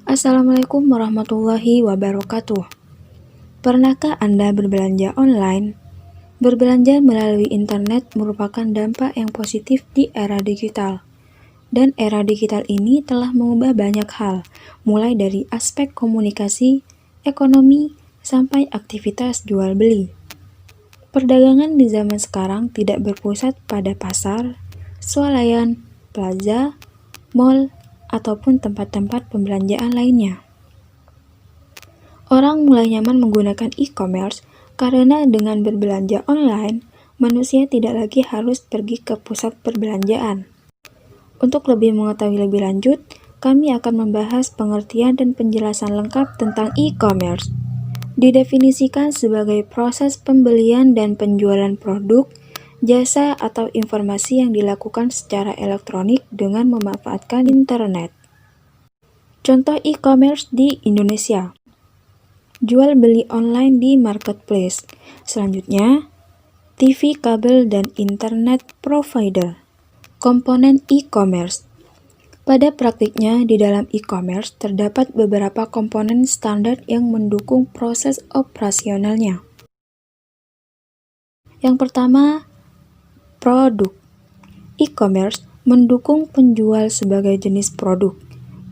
Assalamualaikum warahmatullahi wabarakatuh. Pernahkah Anda berbelanja online? Berbelanja melalui internet merupakan dampak yang positif di era digital. Dan era digital ini telah mengubah banyak hal, mulai dari aspek komunikasi, ekonomi, sampai aktivitas jual beli. Perdagangan di zaman sekarang tidak berpusat pada pasar, swalayan, plaza, mall, ataupun tempat-tempat pembelanjaan lainnya. Orang mulai nyaman menggunakan e-commerce karena dengan berbelanja online, manusia tidak lagi harus pergi ke pusat perbelanjaan. Untuk lebih mengetahui lebih lanjut, kami akan membahas pengertian dan penjelasan lengkap tentang e-commerce. Didefinisikan sebagai proses pembelian dan penjualan produk, jasa atau informasi yang dilakukan secara elektronik dengan memanfaatkan internet. Contoh e-commerce di Indonesia: jual beli online di marketplace. Selanjutnya, TV kabel dan internet provider. Komponen e-commerce. Pada praktiknya, di dalam e-commerce terdapat beberapa komponen standar yang mendukung proses operasionalnya. Yang pertama, produk. E-commerce mendukung penjual sebagai jenis produk,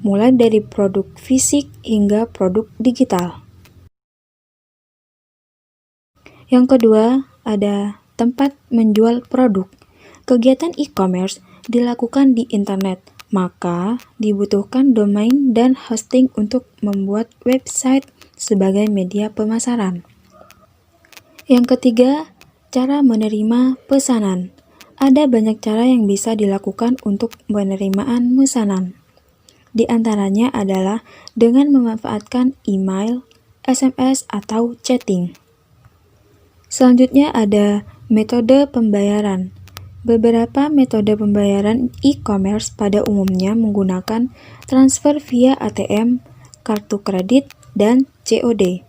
mulai dari produk fisik hingga produk digital. Yang kedua, ada tempat menjual produk. Kegiatan e-commerce dilakukan di internet, maka dibutuhkan domain dan hosting untuk membuat website sebagai media pemasaran. Yang ketiga, cara menerima pesanan. Ada banyak cara yang bisa dilakukan untuk penerimaan pesanan. Di antaranya adalah dengan memanfaatkan email, SMS, atau chatting. Selanjutnya ada metode pembayaran. Beberapa metode pembayaran e-commerce pada umumnya menggunakan transfer via ATM, kartu kredit, dan COD.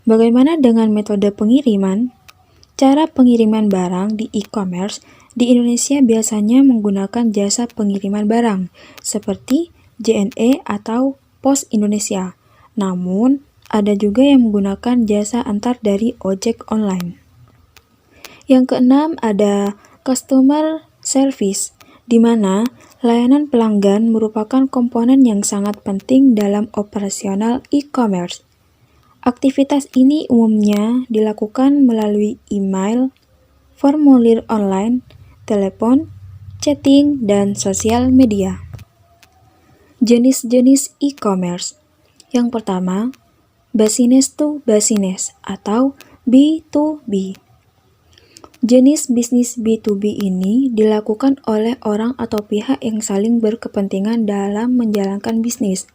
Bagaimana dengan metode pengiriman? Cara pengiriman barang di e-commerce di Indonesia biasanya menggunakan jasa pengiriman barang seperti JNE atau Pos Indonesia. Namun, ada juga yang menggunakan jasa antar dari ojek online. Yang keenam ada customer service, di mana layanan pelanggan merupakan komponen yang sangat penting dalam operasional e-commerce. Aktivitas ini umumnya dilakukan melalui email, formulir online, telepon, chatting, dan sosial media. Jenis-jenis e-commerce. Yang pertama, business to business atau B2B. Jenis bisnis B2B ini dilakukan oleh orang atau pihak yang saling berkepentingan dalam menjalankan bisnis,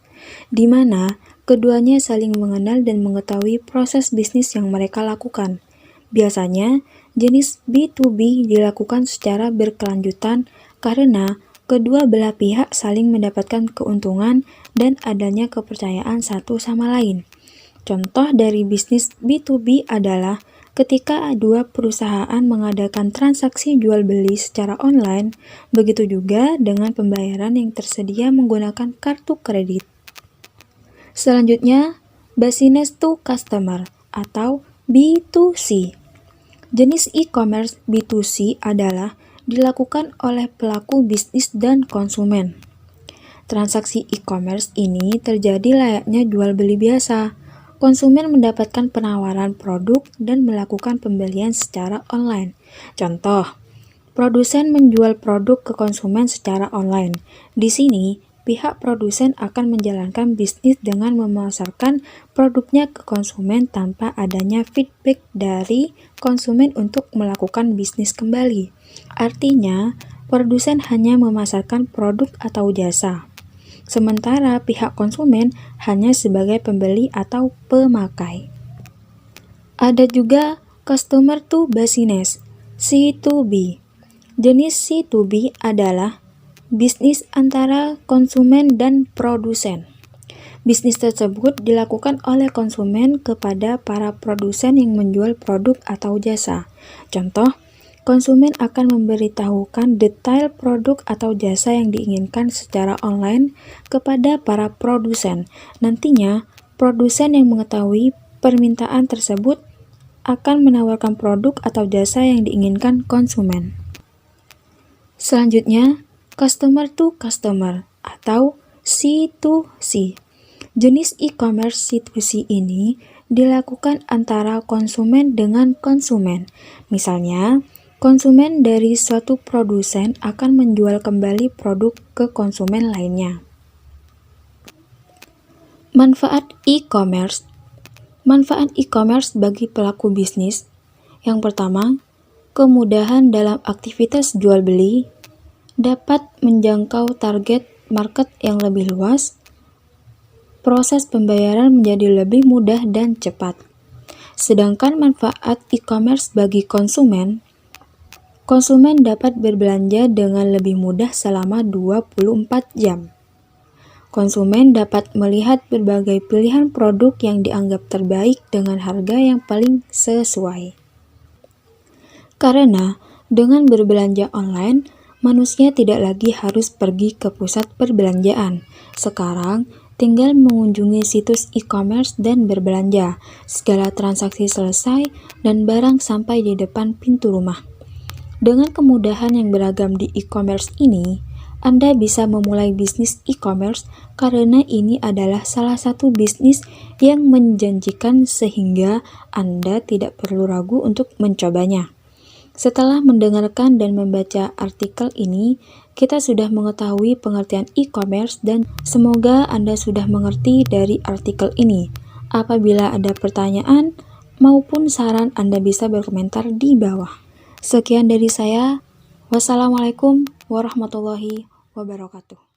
di mana keduanya saling mengenal dan mengetahui proses bisnis yang mereka lakukan. Biasanya, jenis B2B dilakukan secara berkelanjutan karena kedua belah pihak saling mendapatkan keuntungan dan adanya kepercayaan satu sama lain. Contoh dari bisnis B2B adalah ketika dua perusahaan mengadakan transaksi jual beli secara online, begitu juga dengan pembayaran yang tersedia menggunakan kartu kredit. Selanjutnya, business to customer atau B2C. Jenis e-commerce B2C adalah dilakukan oleh pelaku bisnis dan konsumen. Transaksi e-commerce ini terjadi layaknya jual beli biasa. Konsumen mendapatkan penawaran produk dan melakukan pembelian secara online. Contoh, produsen menjual produk ke konsumen secara online. Di sini, pihak produsen akan menjalankan bisnis dengan memasarkan produknya ke konsumen tanpa adanya feedback dari konsumen untuk melakukan bisnis kembali. Artinya, produsen hanya memasarkan produk atau jasa, sementara pihak konsumen hanya sebagai pembeli atau pemakai. Ada juga customer to business, C2B. Jenis C2B adalah bisnis antara konsumen dan produsen. Bisnis tersebut dilakukan oleh konsumen kepada para produsen yang menjual produk atau jasa. Contoh, konsumen akan memberitahukan detail produk atau jasa yang diinginkan secara online kepada para produsen. Nantinya, produsen yang mengetahui permintaan tersebut akan menawarkan produk atau jasa yang diinginkan konsumen. Selanjutnya, customer to customer atau C2C. Jenis e-commerce C2C ini dilakukan antara konsumen dengan konsumen. Misalnya, konsumen dari suatu produsen akan menjual kembali produk ke konsumen lainnya. Manfaat e-commerce. Manfaat e-commerce bagi pelaku bisnis. Yang pertama, kemudahan dalam aktivitas jual beli, dapat menjangkau target market yang lebih luas, proses pembayaran menjadi lebih mudah dan cepat. Sedangkan manfaat e-commerce bagi konsumen, konsumen dapat berbelanja dengan lebih mudah selama 24 jam. Konsumen dapat melihat berbagai pilihan produk yang dianggap terbaik dengan harga yang paling sesuai. Karena dengan berbelanja online, manusia tidak lagi harus pergi ke pusat perbelanjaan. Sekarang, tinggal mengunjungi situs e-commerce dan berbelanja. Segala transaksi selesai dan barang sampai di depan pintu rumah. Dengan kemudahan yang beragam di e-commerce ini, Anda bisa memulai bisnis e-commerce karena ini adalah salah satu bisnis yang menjanjikan sehingga Anda tidak perlu ragu untuk mencobanya. Setelah mendengarkan dan membaca artikel ini, kita sudah mengetahui pengertian e-commerce dan semoga Anda sudah mengerti dari artikel ini. Apabila ada pertanyaan maupun saran, Anda bisa berkomentar di bawah. Sekian dari saya. Wassalamualaikum warahmatullahi wabarakatuh.